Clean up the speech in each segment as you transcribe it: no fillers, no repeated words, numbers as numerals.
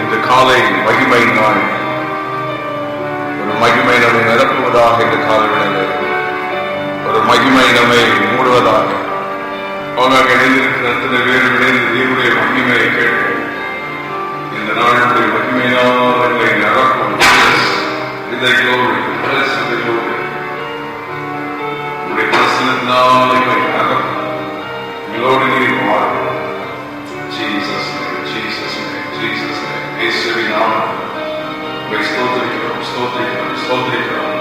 இன்று காலை மகிமை நாள். ஒரு மகிமை நம்மை நிரப்புவதாக இந்த காலவேளையிலே ஒரு மகிமை நம்மை மூடுவதாக. அவர்கள் இணைந்திருக்கிற அத்தனை பேரும் இணைந்து தேவனுடைய மகிமையை கேட்டு இந்த நாளுடைய மகிமையினால் எங்களை நிரப்பும். இதை glory, bless the glory. உடைய பிரசன்னத்தினால் எங்களை நிரப்பும். Glory நீர் மாறும். Jesus name, Jesus name, Jesus name. இயேசுவின் நாமத்தில் ஸ்தோத்திரிக்கிறோம், ஸ்தோத்திரிக்கிறோம், ஸ்தோத்திரிக்கிறோம்.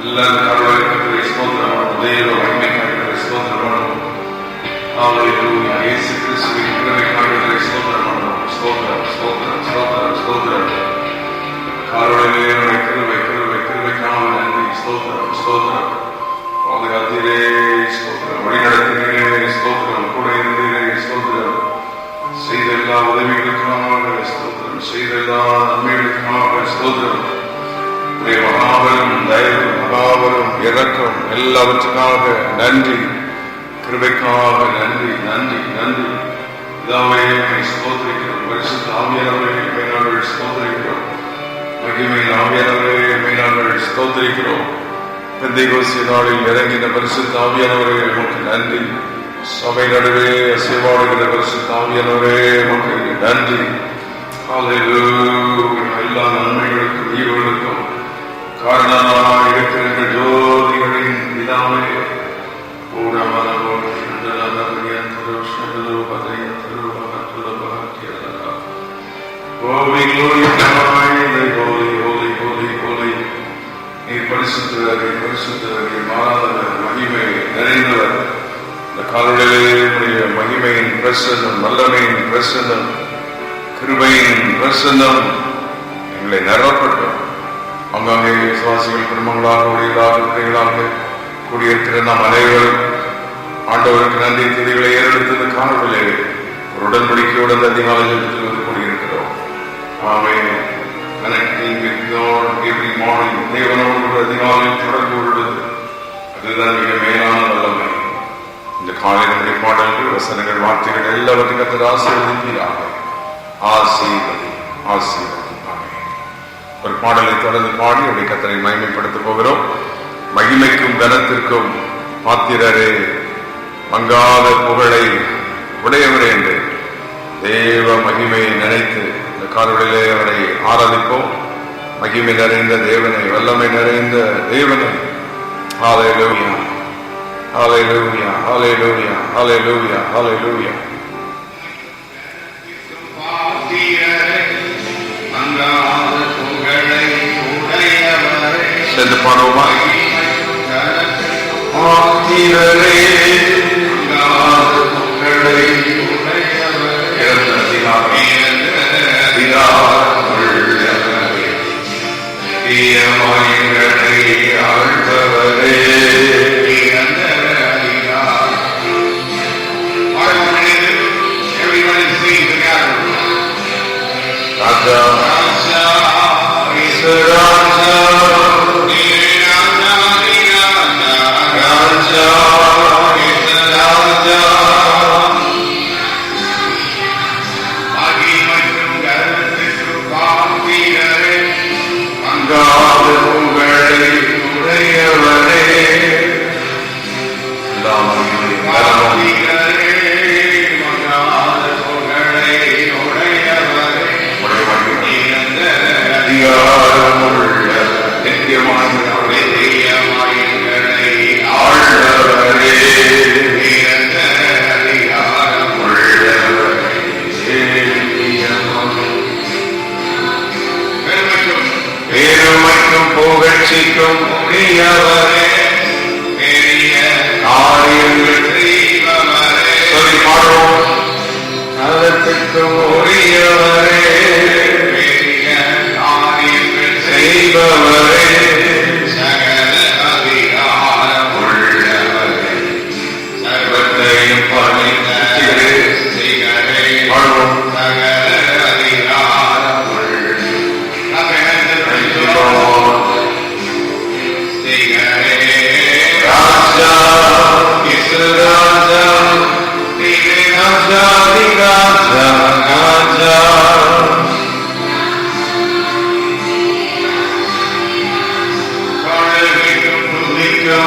எல்லா கடவுளுக்கு ஸ்தோத்திரம், தேவ மகிமைக்காக ஸ்தோத்திரம். ஹல்லேலூயா. இயேசு கிறிஸ்துவின் கிருபைக்காக ஸ்தோத்திரம், ஸ்தோத்திரம், ஸ்தோத்திரம், ஸ்தோத்திரம், ஸ்தோத்திரம். கடவுளே கிருபை, கிருபை, கிருபைக்காக நன்றி. ஸ்தோத்திரம், ஸ்தோத்திரம். பாதுகாத்தீரே ஸ்தோத்திரம், வழிநடத்தினீரே ஸ்தோத்திரம், கூட இருந்தீரே ஸ்தோத்திரம். செய்த எல்லா உதவிகளுக்காக ஸ்தோத்திரம், செய்த எல்லா நன்மைகளுக்காக ஸ்தோத்திரம். மகாபலம், தயவு, மகாபலம், இரக்கம் எல்லாவற்றுக்காக நன்றி. கிருபைக்காக நன்றி, நன்றி, நன்றி. இதாவே ஸ்தோத்திரிக்கிறோம். பரிசுத்த ஆவியானவரே நாங்கள் ஸ்தோத்திரிக்கிறோம். மகிமையின் ஆவியானவரே நாங்கள் ஸ்தோத்திரிக்கிறோம். பெந்தேகோஸ்தே நாளில் இறங்கின பரிசுத்த ஆவியானவரே உமக்கு நன்றி. சபை நடுவே அசைவாடுகிற பரிசுத்த ஆவியானவரே உமக்கு நன்றி. ஹல்லேலூயா. எல்லா நன்மைகளுக்கும் ஈவுகளுக்கும் காரணமாக இருக்கிற ஜோதிகளின் பிதாவே பரிசுத்தவரே, பரிசுத்தவரே, மாறாதவர், மகிமை நிறைந்தவர். இந்த காலையிலே மகிமையின் பிரசன்னம், வல்லமையின் பிரசன்னம், கிருபையின் பிரசன்னம் எங்களை நிரப்பட்டும். அங்காங்கே விசுவாசிகள் குடும்பங்களாக ஊழியர்களாக கூடியிருக்கிற நாம் அனைவரும் ஆண்டவருக்கு நன்றி துதிகளை ஏறெடுத்தது காணவில்லை. ஒரு உடன்படிக்கையோடு அந்த அதிகாலையில் வந்து கூடியிருக்கிறோம். ஆமென். Connecting with God every morning. தேவனோடு அதிகாலையில் தொடர்பு கொள்வது அதுதான் மிக மேலான வல்லமை. இந்த காலையினுடைய பாடல்கள், வசனங்கள், வார்த்தைகள் எல்லாவற்றையும் கர்த்தர் ஆசீர்வதிப்பீராக. ஆசீர்வதி, ஆசீர்வதி. ஒரு பாடலை தொடர்ந்து பாடி அவருடைய கர்த்தரை மகிமைப்படுத்த போகிறோம். மகிமைக்கும் கனத்திற்கும் பாத்திரரே, மங்காத புகழை உடையவரே என்று தேவ மகிமையை நினைத்து இந்த காலையிலே அவரை ஆராதிப்போம். மகிமை நிறைந்த தேவனை, வல்லமை நிறைந்த தேவனை. ஹல்லேலூயா, ஹல்லேலூயா, ஹல்லேலூயா, ஹல்லேலூயா, ஹல்லேலூயா. சென்று பாடுவோமா? பாத்திரரே,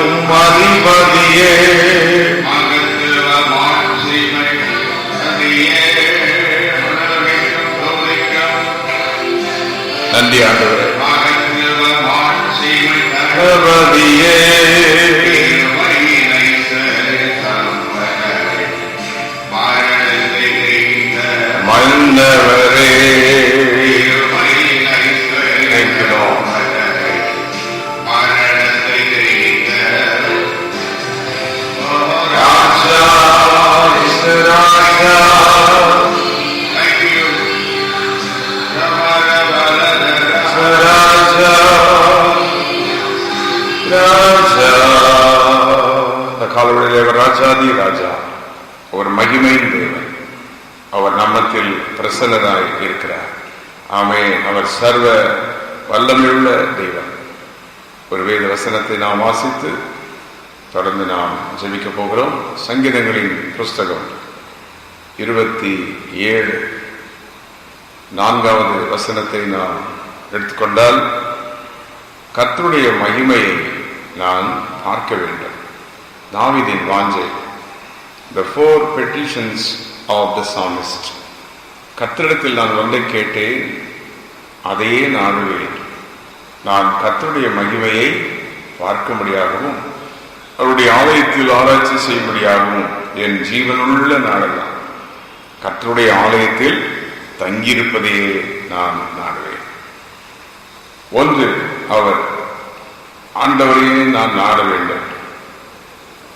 துதிக்கும் அதிபதியே, நன்றி ஆண்டவரே. அதிபதியே, மன்னவரே, ராஜாதி ராஜா, ஒரு மகிமையின் தேவன். அவர் நம்மத்தில் பிரசன்னராய் இருக்கிறார். ஆமென். அவர் சர்வ வல்லமையுள்ள தேவன். ஒரு வேத வசனத்தை நாம் வாசித்து தொடர்ந்து நாம் ஜெபிக்க போகிறோம். சங்கீதங்களின் புஸ்தகம் 27 4வது வசனத்தை நாம் எடுத்துக்கொண்டால், கர்த்தருடைய மகிமையை நான் பார்க்க வேண்டும். தாவீதின் வாஞ்சை. The 4 petitions of the psalmist. கர்த்தரிடத்தில் நான் ஒன்றை கேட்டேன், அதையே நாடுவேன். நான் கர்த்தருடைய மகிமையை பார்க்கும்படியாகவும் அவருடைய ஆலயத்தில் ஆராய்ச்சி செய்யும்படியாகவும் என் ஜீவனுள்ள நாடெல்லாம் கர்த்தருடைய ஆலயத்தில் தங்கியிருப்பதையே நான் நாடுவேன். ஒன்று, அவர் ஆண்டவரையே நான் நாட வேண்டும்.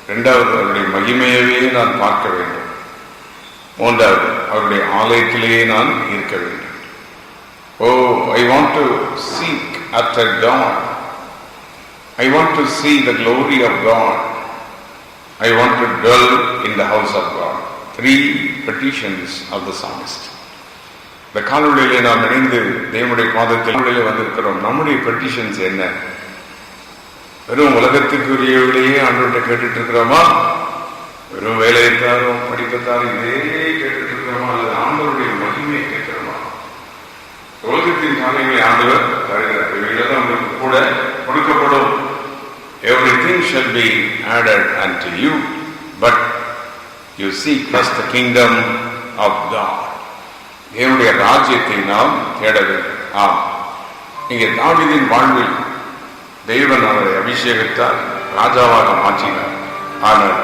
இரண்டாவது, அவருடைய மகிமையவே நான் பார்க்க வேண்டும். மூன்றாவது, அவருடைய ஆலயத்திலேயே நான் இருக்க வேண்டும். I want to seek after God. I want to see the glory of God. I want to dwell in the house of God. 3 petitions of the psalmist. இந்த காலவெளியிலே நாம் இணைந்து தேவனுடைய பாதத்தில் வந்திருக்கிறோம். நம்முடைய பெட்டிஷன்ஸ் என்ன? வெறும் உலகத்துக்குரியவர்களையே ஆண்டவர்கிட்ட கேட்டுட்டு இருக்கிறோமா? வெறும் வேலையைத்தாரும் படிக்கத்தாரும் இதே கேட்டுட்டு இருக்கிறோமா? அல்லது ஆண்டவருடைய மகிமையை கேட்கிறோமா? உலகத்தின் காரியங்களை ஆண்டவர் தருகிறார். இவைகளெல்லாம் உங்களுக்கு கூட கொடுக்கப்படும். Everything shall be added unto you, but you seek first the kingdom of God. தேவனுடைய ராஜ்யத்தை நாம் தேட வேண்டும். இங்கே தாவீதின் வாழ்வில் தேவன் அவரை அபிஷேகித்தார், ராஜாவாக மாற்றினார். ஆனால்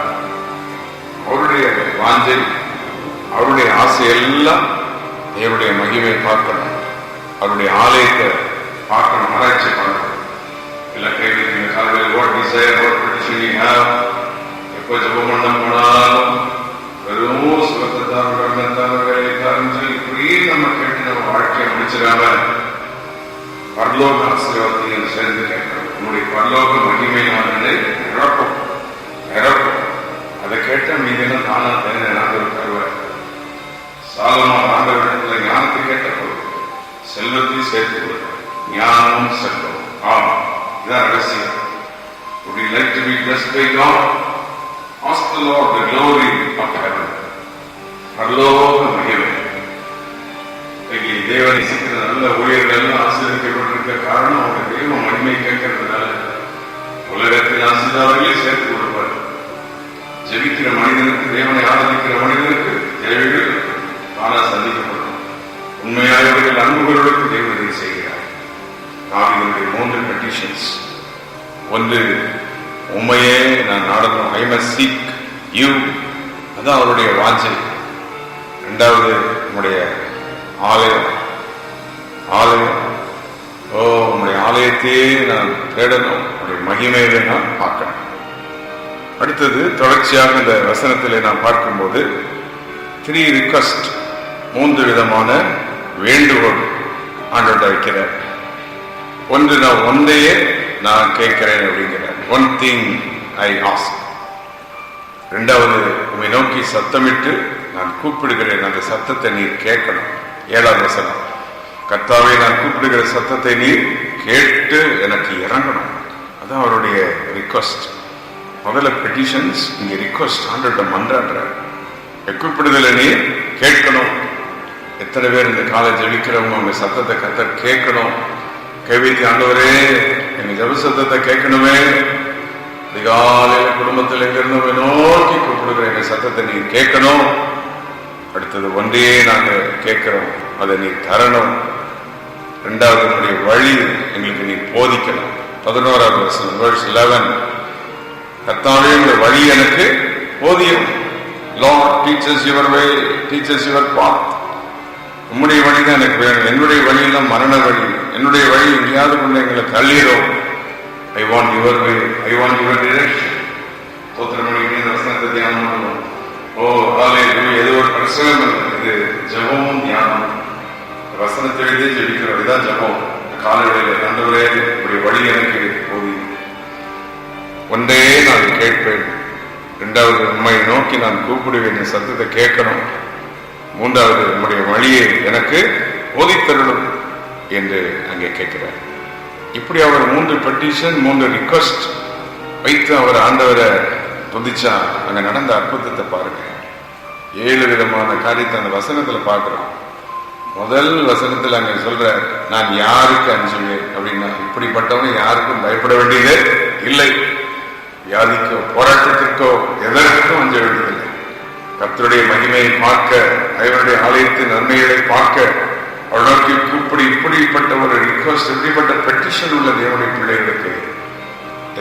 அவருடைய வாஞ்சை, அவருடைய ஆசை எல்லாம் தேவனுடைய மகிமை பார்க்கணும், அவருடைய ஆலயத்தை பார்க்கணும், ஆராய்ச்சி பார்க்கணும். எல்லாம் கேள்வி காலையில் எப்போ ஜபம் பண்ண போனாலும் வெறும் சுகத்தார் வேலைக்காரன் சொல்லி இப்படியே நம்ம கேட்டு நம்ம வாழ்க்கையை முடிச்சிடாம பரலோக ஆசீர்வாதத்தையும் சேர்ந்து கேட்கிறோம். நம்முடைய பரலோக மகிமையானதை இழப்போம். அதை கேட்ட மீதெல்லாம் தானா தன்னை ஆண்டவர் தருவார். சாலமோன் ஆண்டவரிடத்துல ஞானத்தை கேட்ட போது செல்வத்தையும் சேர்த்து கொடுத்தார். ஞானம் செல்வம். இதான் ரகசியம். Would you like to be blessed by God? Ask the Lord the glory of heaven. பரலோக மகிமை. தேவனை சிக்கிற நல்ல ஊழியர்கள் எல்லாம் ஆசீர்வதிக்கப்பட்டிருக்க காரணம் அவங்க தெய்வ மகிமை கேட்கறதுனால. உலகத்தில் ஆசீர்வாதங்களே சேர்த்து கொடுப்பார். ஜெபிக்கிற மனிதனுக்கு, தேவனை ஆராதிக்கிற மனிதனுக்கு தேவைகள் தானா சந்திக்கப்படும். உண்மையானவர்கள் அன்புகளுக்கு தேவனை செய்கிறார். தாவீதுடைய 3 கண்டிஷன்ஸ். ஒன்று, உண்மையே நான் நாடணும். I must seek you. அதான் அவருடைய வாஞ்சை. இரண்டாவது, நம்முடைய ஆலயம். உங்களுடைய ஆலயத்தையே நான் தேடணும், உங்களுடைய மகிமையை நான் பார்க்கணும். அடுத்தது, தொடர்ச்சியாக இந்த வசனத்திலே நான் பார்க்கும்போது 3 ரிக்வெஸ்ட், 3 விதமான வேண்டுகோள் ஆண்டவர்கிட்ட வைக்கிறார். ஒன்று, நான் ஒன்றையே நான் கேட்கிறேன் அப்படிங்கிறார். 1 thing I ask. இரண்டாவது, உம்மை நோக்கி சத்தமிட்டு நான் கூப்பிடுகிறேன், அந்த சத்தத்தை நீர் கேட்கணும். 7வது வசனம், கர்த்தாவே நான் கூப்பிடுகிற சத்தத்தை நீர் கேட்டு எனக்கு இறங்கணும். அதான் அவருடைய ரிக்வெஸ்ட். முதல்ல பெட்டிஷன்ஸ், இங்க ரிக்வெஸ்ட். ஆண்டவர்கிட்ட மன்றாடுறார். கூப்பிடுதலை நீர் கேட்கணும். எத்தனை பேர் இந்த காலை ஜெபிக்கிறவங்க உங்க சத்தத்தை கர்த்தர் கேட்கணும். கேள்வி, ஆண்டவரே எங்க ஜெப சத்தத்தை கேட்கணுமே, அதிகாலையில குடும்பத்தில் எங்கிருந்து நோக்கி கூப்பிடுகிற எங்க சத்தத்தை நீ கேட்கணும். அடுத்தது ஒன்றையே நாங்க கேட்கிறோம், அதை நீ தரணும். இரண்டாவது நம்முடைய வழி எங்களுக்கு நீ போதிக்கணும். 11வது வசனம், verse 11. கர்த்தாவே உங்களுடைய வழி எனக்கு போதியும். Lord, teach us your way, teach us your path. உம்முடைய வழி தான் எனக்கு வேணும். என்னுடைய வழியெல்லாம் மரண வழி. என்னுடைய வழி எங்கேயாவது கொண்டு எங்களை தள்ளிடும். I want your way, I want your direction. தோத்திரமணி இந்த வசனத்தை தியானம் பண்ணுவோம். ஓ ஹalleluya. இது ஒரு பிரசங்கம் இல்லை, இது ஜெபமும் தியானம். வசனத்தை எழுதி ஜெபிக்கிறோம், இதுதான் ஜெபம். காலையில ஆண்டவரே உம்முடைய வழி எனக்கு போதியும். ஒன்றே நான் கேட்பேன். இரண்டாவது உம்மை நோக்கி நான் கூப்பிடுவேன், என் சத்தத்தை கேட்கணும். மூன்றாவது உம்முடைய வழியை எனக்கு போதித்தருளும் என்று அங்கே கேட்கிறார். இப்படி அவர் 3 பெட்டிஷன் 3 ரிக்வெஸ்ட் வைத்து அவர் ஆண்டவரை துதிச்சா. அங்க நடந்த அற்புதத்தை பாருங்க. 7 விதமான காரியத்தை அந்த வசனத்துல பார்க்கிறோம். முதல் வசனத்துல அங்க சொல்ற, நான் யாருக்கு அஞ்சுவேன் அப்படின்னா, இப்படிப்பட்டவங்க யாருக்கும் பயப்பட வேண்டியது இல்லை. வியாதிக்கோ போராட்டத்திற்கோ எதற்கும் அஞ்ச வேண்டியதில்லை. கர்த்தருடைய மகிமையை பார்க்க, அவருடைய ஆலயத்தின் நன்மைகளை பார்க்க அவள் நோக்கி கூப்பிடி, இப்படிப்பட்ட ஒரு ரிக்வெஸ்ட், இப்படிப்பட்ட பெட்டிஷன் உள்ள தேவனுடைய பிள்ளைகளுக்கு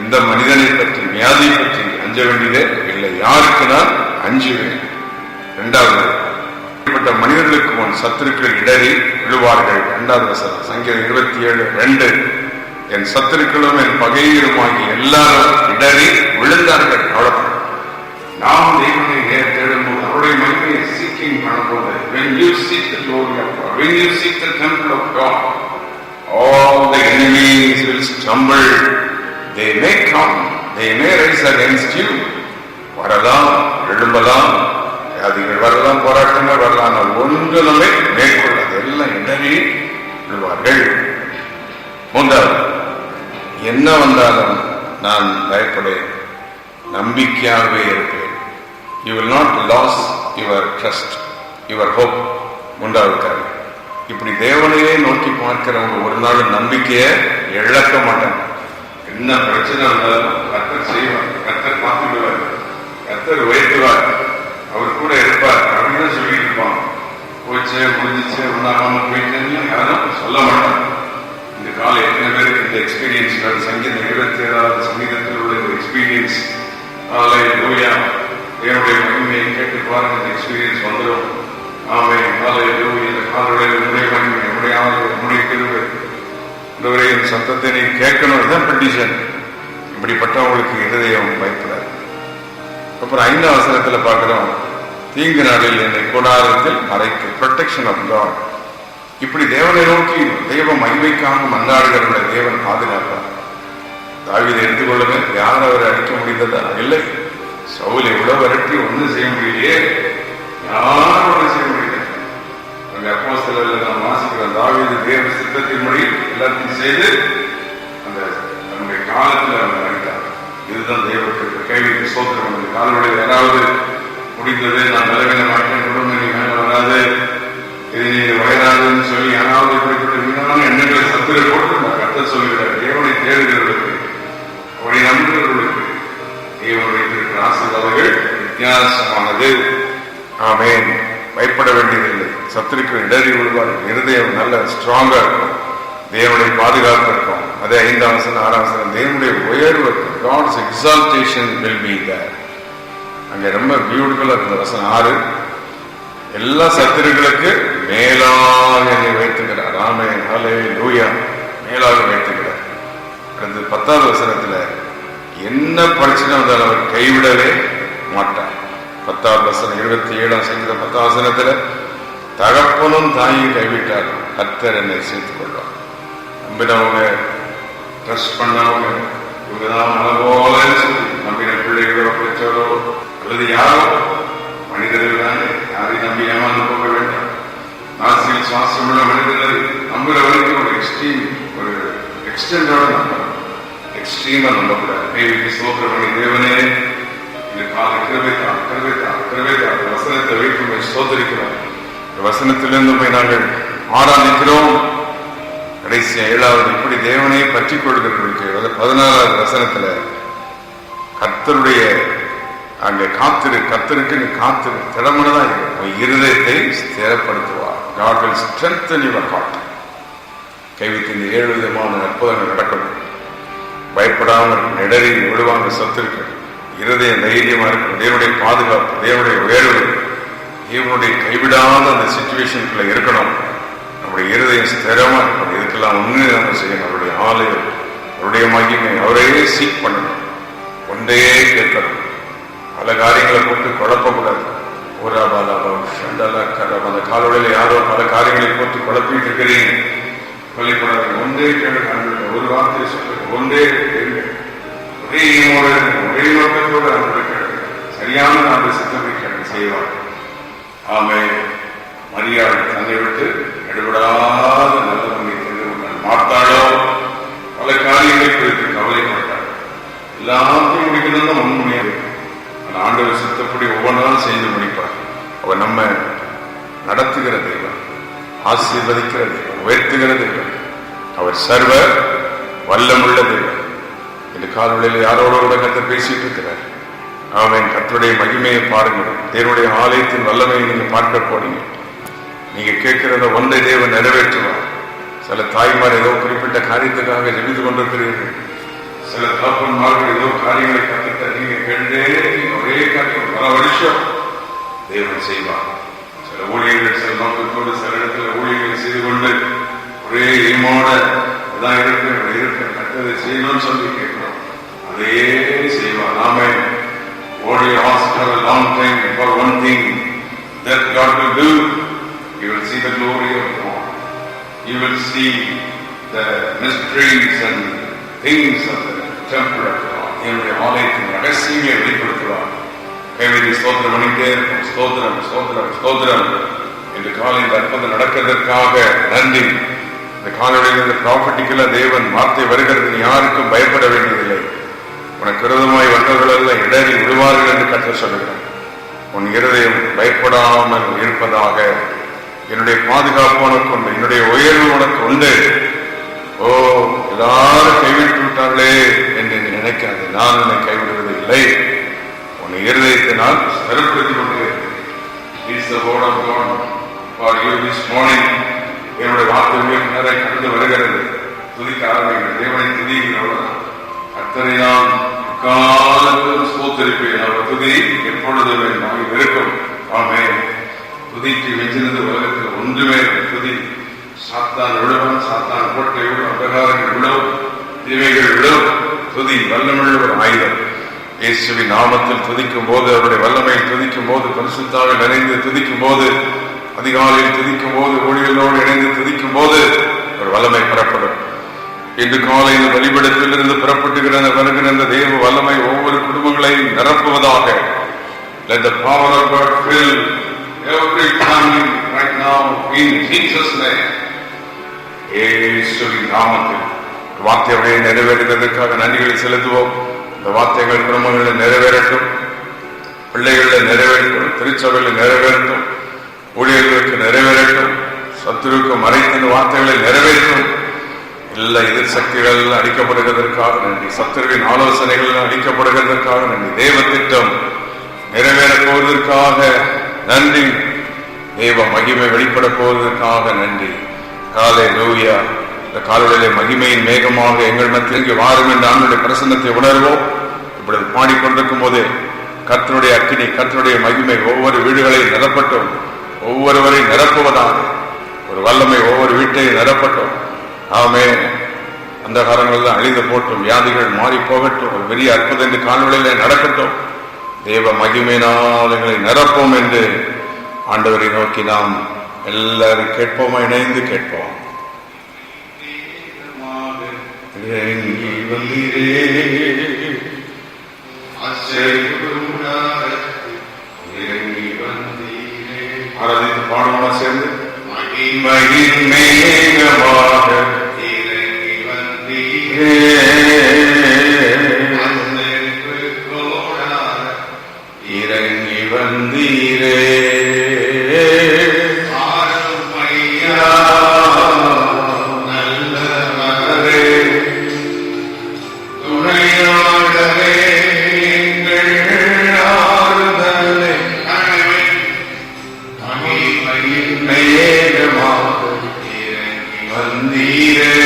எந்த மனிதனை பற்றி, வியாதியை பற்றி அஞ்ச வேண்டியதே இல்லை. யாருக்கு நான் அஞ்சுவேன். இரண்டாவது, இப்படிப்பட்ட மனிதர்களுக்கு முன் சத்துருக்கள் இடறி விழுவார்கள். 2வது வசனம், சங்கீதம் 27:2. என் சத்துருக்களும் என் பகையருமாகி எல்லாரும் இடறி விழுந்தார்கள். அவ்வளவு. நாம் தேவனை தேடும்போது, அவருடைய மகிமையை சீக்கிங் பண்ணும்போது, when you seek the glory of God, when you seek the temple of God, all the enemies will stumble. They may come, they may rise against you. வரலாம், எழும்பலாம், வியாதிகள் வரலாம், போராட்டங்கள் வரலாம், ஒன்றுமே மேற்கொள்ளாது, எல்லாம் இடறி விழுவார்கள். மூன்றாவது, என்ன வந்தாலும் நான் பயப்படேன், நம்பிக்கையாகவே இருப்பேன். You will not lose your trust, your hope. மூன்றாவது காரியம், இப்படி தேவனையே நோக்கி பார்க்கிறவங்க ஒரு நாள் நம்பிக்கையை இழக்க மாட்டாங்க. என்ன பிரச்சனை வந்தாலும் கர்த்தர் செய்வார், கர்த்தர் பார்த்துடுவார், கர்த்தர் உயர்த்துவார், அவர் கூட இருப்பார் அப்படின்னு சொல்லிட்டு இருப்பாங்க. போச்சு, முடிஞ்சிச்சு, ஒன்றாகாம போயிட்டு யாரும் சொல்ல மாட்டாங்க. இந்த காலை எத்தனை பேருக்கு இந்த எக்ஸ்பீரியன்ஸ், சங்கீதம் 27வது சங்கீதத்தில் உள்ள இந்த எக்ஸ்பீரியன்ஸ், ஹல்லேலூயா, தேவனுடைய மகிமையை கேட்டு பாருங்க, இந்த எக்ஸ்பீரியன்ஸ் வந்துடும். ஆமென், ஹல்லேலூயா. இந்த காலையில உங்களுடைய மகிமை, நம்முடைய ஆளுநர், நம்முடைய கிருபை, இந்த சத்தத்தை நீ கேட்கணும். இதுதான் பெட்டிஷன். இப்படிப்பட்டவங்களுக்கு இருதயம் பயப்படாது. அப்புறம் 5வது வசனத்துல பார்க்கிறோம், தீங்கு நாளில் என்னை கூடாரத்தில் மறைத்து, ப்ரொடெக்ஷன் ஆஃப் காட். இப்படி தேவனை நோக்கி தெய்வ மகிமைக்காக மன்றாடுகிற தேவன் பாதுகாப்பார். தாவீதை எடுத்துக்கொள்ளுங்க, யார் அவரை அடிக்க முடிந்ததா? இல்லை. சவுல் எவ்வளவு விரட்டி ஒன்றும் செய்ய முடியலையே, யாரும் ஒன்றும் செய்ய முடியல. அங்க அப்போஸ்தலர்ல நாம் வாசிக்கிறோம், தாவீது தேவ சித்தத்தின்படி எல்லாத்தையும் செய்து அந்த நம்முடைய காலத்தில் அவர் அடித்தார். இதுதான் தெய்வத்துக்கு கேள்விக்கு சோத்திரம். அந்த காலனுடைய யாராவது முடிந்தது, நான் விலகின மாட்டேன், குடும்பம் நீ மேல வராது, இது நீங்க வயதாதுன்னு சொல்லி யாராவது இப்படிப்பட்ட வீணான எண்ணங்களை சத்துரை போட்டு கர்த்தர் சொல்லுகிறார். தேவனை தேடுகிறவர்களுக்கு, அவரை நம்புகிறவர்களுக்கு தேவன் வைத்திருக்கிற ஆசீர்வாதங்கள் வித்தியாசமானது. ஆமென். பயப்பட வேண்டியதில்லை. சத்துருக்கள் இடறி விழுவார்கள். இருதயம் நல்ல ஸ்ட்ராங்கா இருக்கும். தேவனுடைய பாதுகாப்பு இருக்கும். அதே 5வது வசனம் 6வது வசனம், தேவனுடைய உயர்வு, God's exaltation will be there. அங்க ரொம்ப பியூட்டிஃபுல்லா இருந்த வசனம் 6, எல்லா சத்துருக்களுக்கு மேலாக என்னை வைத்துக்கிறார். ஆமென், ஹல்லேலூயா. மேலாக வைத்துக்கிறார். அடுத்து 10வது வசனத்துல, என்ன பிரச்சனை வந்தாலும் அவர் கைவிடவே மாட்டார். 10வது வசனம் 27ஆம் சங்கீதம் 10வது வசனத்துல, தகப்பனும் தாயும் கைவிட்டார், கர்த்தர் என்னை சேர்த்துக் கொள்வார். நம்பினவங்க, ட்ரஸ்ட் பண்ணவங்க, இவங்கதான் மனபோல நம்பின பிள்ளைகளோ, பெற்றோரோ அல்லது யாரோ மனிதர்கள் தானே, யாரையும் நம்பி ஏமாந்து போக வேண்டாம். நாசியில் சுவாசம் உள்ள மனிதர்கள் நம்புற வரைக்கும் ஒரு எக்ஸ்ட்ரீம், ஒரு எக்ஸ்டெண்டோட நம்பணும். எக்ஸ்ட்ரீமா நம்பக்கூடாது. தேவிக்கு சோதனை பண்ணி, தேவனே இந்த கால கிருபைதான், கிருபைதான், கிருபைதான் வசனத்தை வைத்து சோதரிக்கிறோம். வசனத்திலிருந்து போய் நாங்கள் ஆராதிக்கிறோம். கடைசியா 7வது, இப்படி தேவனை பற்றி கொள்கிறவர்களுக்கு 14வது வசனத்துல, கர்த்தருடைய அங்கே காத்திரு, கர்த்தருக்கு நீ காத்திரு, திடமனதான் இருதயத்தை ஸ்திரப்படுத்துவார். God will strengthen your heart. கைவிட்டு இந்த 7 விதமான அற்புதங்கள் நடக்கணும். பயப்படாமல் இடறி விழுவாங்க சத்துருக்கள். இருதயம் தைரியமா இருக்கணும். தேவனுடைய பாதுகாப்பு, தேவனுடைய உயர்வு, தேவனுடைய கைவிடாத அந்த சிச்சுவேஷனுக்குள்ள இருக்கணும். நம்முடைய இருதயம் ஸ்திரமா இருக்கணும். இதுக்கெல்லாம் ஒண்ணு நம்ம செய்யணும். அவருடைய ஆலயம், அவருடைய மகிமை, அவரையே சீக் பண்ணணும். ஒன்றே கேட்கணும். பல காரியங்களை போட்டு குழப்பக்கூடாது. ஒரு அந்த காலோடையில யாரோ பல காரியங்களை போட்டு குழப்பிட்டு இருக்கிறீங்க, சொல்லிக்கூடாது. ஒன்றே கேளுங்க, ஒரு வார்த்தையை சொல்லுங்க, ஒன்றே கேளுங்க, ஒரே நோக்கத்தோடு அவருடைய கேளுங்க, சரியான அந்த சித்தத்தை கேள்வி செய்வார். ஆமே. மரியாதை தன்னை விட்டு எடுபடாத நல்ல மனிதனை தெரிந்து கொண்டார். மார்த்தாளோ பல காரியங்களை குறித்து கவலைப்பட்டார். எல்லாத்தையும் முடிக்கணும்னு முன்முனையாக ஆண்டவர் சித்தப்படி ஒவ்வொன்றாலும் செய்து முடிப்பார். அவர் நம்ம நடத்துகிற தெய்வம், ஆசீர்வதிக்கிற தெய்வம், உயர்த்துகிற தெய்வம். அவர் சர்வ வல்லமுள்ள தெய்வம். இந்த காலவெளியில் யாரோட கூட கர்த்தர் பேசிட்டு இருக்கிறார். அவன் கர்த்தருடைய மகிமையை பாருங்கள். தேவனுடைய ஆலயத்தின் வல்லமையை நீங்க பார்க்க போறீங்க. நீங்க கேட்கிறத ஒன்றை தேவன் நிறைவேற்றுவார். சில தாய்மார் ஏதோ குறிப்பிட்ட காரியத்துக்காக ஜெபித்து கொண்டிருக்கிறீர்கள். சில தகப்பன்மார்கள் ஏதோ காரியங்களை கற்றுட்ட நீங்க கேட்டே ஒரே காரியம் பல வருஷம் தேவன் செய்வார். சில ஊழியர்கள் சில நோக்கத்தோடு சில இடத்துல ஊழியர்களை செய்து கொண்டு ஒரே ஏமோட இதான் இருக்க கட்டதை செய்யணும்னு சொல்லி கேட்கிறோம். அதே செய்வார். நாமே what you ask for a long time for one thing that God will do, you will see the glory of God. You will see the mysteries and things of the temple of God. என்னுடைய ஆலயத்தின் ரகசியங்களை வெளிப்படுத்துவார். கைவிதி ஸ்தோத்திரம் பண்ணிட்டே இருக்கும். ஸ்தோத்திரம் ஸ்தோத்திரம் ஸ்தோத்திரம் என்று காலை இந்த அற்புதம் நடக்கிறதற்காக நன்றி. இந்த காலையில் ப்ராஃபட்டிக்கல தேவன் வார்த்தை வருகிறது. யாருக்கும் பயப்பட வேண்டியதில்லை. உனக்கு விரோதமாய் வந்தவர்கள் இடறி விடுவார்கள் என்று கர்த்தர் சொல்லுகிறார். உன் இருதயம் பயப்படாமல் இருப்பதாக. என்னுடைய பாதுகாப்பு உனக்கு உண்டு, என்னுடைய உயர்வு உனக்கு உண்டு. ஓ, எல்லாரும் கைவிட்டு விட்டார்களே என்று நினைக்காது. நான் என்னை கைவிடுவது இல்லை. உன் இருதயத்தை நான் ஸ்திரப்படுத்திக் கொண்டே என்னுடைய வார்த்தை நேரை கடந்து வருகிறது. துதிக்க ஆரம்பிங்கள். தேவனை துதிக்கிறவர்கள் கர்த்தரை நான் காலத்தில் ஸ்தோத்திரிப்பேன். அவர் துதி எப்பொழுது இருக்கும். ஆமே. துதிக்கு வெஞ்சினது உலகத்தில் ஒன்றுமே துதி. சாத்தான் விழுவன், சாத்தான் கோட்டை விழும், அபகாரங்கள் விழும், தீமைகள் விழும். துதி வல்லமுள்ள ஒரு ஆயுதம். இயேசுவின் நாமத்தில் துதிக்கும் போது, அவருடைய வல்லமையில் துதிக்கும் போது, பரிசுத்தாவில் இணைந்து துதிக்கும் போது, அதிகாலையில் துதிக்கும் போது, ஊழியர்களோடு இணைந்து துதிக்கும் போது ஒரு வல்லமை பெறப்படும். இன்று காலையில் வழிபடத்தில் இருந்து புறப்பட்டுகிற வருகிற இந்த தேவ வல்லமை ஒவ்வொரு குடும்பங்களையும் நிரப்புவதாக. Let the power of God fill every family right now in Jesus' name. இயேசுவின் நாமத்தில் வார்த்தையை நிறைவேறுவதற்காக நன்றிகளை செலுத்துவோம். இந்த வார்த்தைகள் குடும்பங்களில் நிறைவேறட்டும், பிள்ளைகளில் நிறைவேறட்டும், திருச்சபையில் நிறைவேறட்டும், ஊழியர்களுக்கு நிறைவேறட்டும், சத்துருக்கு மறைத்த வார்த்தைகளை நிறைவேற்றும். எல்லா எதிர் சக்திகள் அளிக்கப்படுவதற்காக நன்றி. சத்துருவின் ஆலோசனைகள் அளிக்கப்படுவதற்காக நன்றி. தேவ திட்டம் நிறைவேறப் போவதற்காக நன்றி. தேவ மகிமை வெளிப்பட போவதற்காக நன்றி. ஹல்லேலூயா. இந்த காலையிலே மகிமையின் மேகமாக எங்கள் மத்தியில் வாரும் என்று ஆண்டவருடைய பிரசன்னத்தை உணர்வோம். இப்படி பாடிக்கொண்டிருக்கும் போதே கர்த்தருடைய அக்கினி, கர்த்தருடைய மகிமை ஒவ்வொரு வீடுகளையும் நிரப்பட்டும், ஒவ்வொருவரையும் நிரப்புவதாக. ஒரு வல்லமை ஒவ்வொரு வீட்டையும் நிரப்பட்டும். ஆமே. அந்த காலங்களில் அழிந்து போட்டும், வியாதிகள் மாறி போகட்டும், ஒரு பெரிய அற்புதம் என்று கால்வழியிலே நடக்கட்டும். தேவ மகிமையினால் எங்களை நிரப்போம் என்று ஆண்டவரை நோக்கி நாம் எல்லாரும் கேட்போமா? இணைந்து கேட்போம். இறங்கி வந்தீரே, இறங்கி வந்தீரே. ஆராதித்து பாடுவோமா சேர்ந்து? மகிமையின் மேகமாக இறங்கி வந்தீரே, இறங்கி வந்தீரே. நல்ல மகரே, துணையாளரே, மேகமாக இறங்கி வந்தீரே.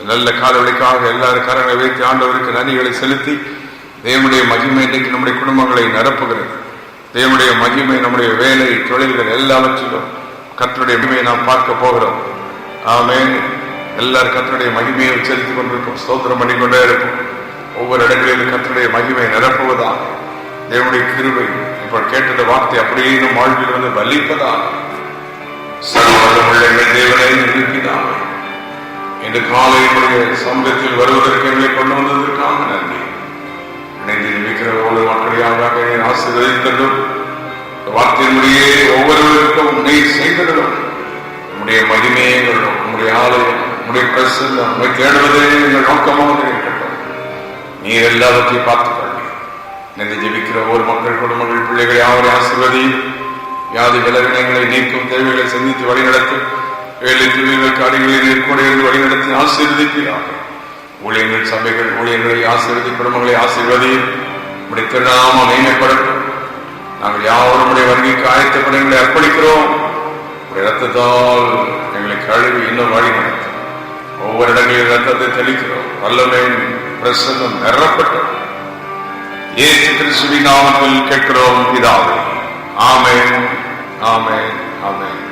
நல்ல காலவழிக்காக எல்லாரும் கரங்களை வைத்து ஆண்டவருக்கு நன்றிகளை செலுத்தி தேவனுடைய மகிமை இன்றைக்கு நம்முடைய குடும்பங்களை நிரப்புகிறது. தேவனுடைய மகிமை நம்முடைய வேலை தொழில்கள் எல்லாவற்றிலும் கர்த்தருடைய மகிமையை நாம் பார்க்க போகிறோம். ஆமென். எல்லாரும் கர்த்தருடைய மகிமையை உச்சரித்துக் கொண்டிருக்கும், ஸ்தோத்திரம் பண்ணிக்கொண்டே இருக்கும். ஒவ்வொரு இடங்களிலும் கர்த்தருடைய மகிமை நிரப்புவதாக தேவனுடைய கிருபை இப்ப கேட்டத வார்த்தை அப்படியே நம் வாழ்வில் வந்து பலிப்பதாக சர்வவல்லமையுள்ள எங்கள் தேவனை நிரூபித்தாமே. இன்று காலையினுடைய சமூகத்தில் வருவதற்கு எங்களை கொண்டு வந்ததற்காக நன்றி. இணைந்து நிற்கிற ஒவ்வொரு மக்களையாக ஆசீர்வதித்ததும் வார்த்தையினுடைய ஒவ்வொருவருக்கும் உன்னை செய்ததும் உன்னுடைய மகிமையை உன்னுடைய ஆலயம் உன்னுடைய பிரசன்னம் உன்னை தேடுவதே எங்கள் நோக்கமாக இருக்கட்டும். நீ எல்லாவற்றையும் பார்த்துக் கொள்ள நின்று ஜெபிக்கிற ஒவ்வொரு மக்கள் குடும்பங்கள் பிள்ளைகளை யாவரை ஆசீர்வதி. வியாதி விலகினங்களை நீக்கும் தேவைகளை சந்தித்து வழிநடத்தும் வேலை தொழில்கள் காரியங்களை நேர்கொடையிலிருந்து வழிநடத்தி ஆசீர்வதிக்கிறார். ஊழியர்கள் சபைகள் ஊழியர்களை ஆசீர்வதி, குடும்பங்களை ஆசீர்வதி. உடைய திருநாமம் மேன்மைப்படட்டும். நாங்கள் யாவரும் உடைய வருகைக்கு ஆயத்தப்பட எங்களை அர்ப்பணிக்கிறோம். உடைய ரத்தத்தால் எங்களை கழுவி இன்னும் வழி நடத்தும். ஒவ்வொரு இடங்களில் ரத்தத்தை தெளிக்கிறோம். வல்லமை பிரசன்னம் நிரப்பட்டும். இயேசு கிறிஸ்துவின் நாமத்தில் கேட்கிறோம் பிதாவே. ஆமென், ஆமென், ஆமென்.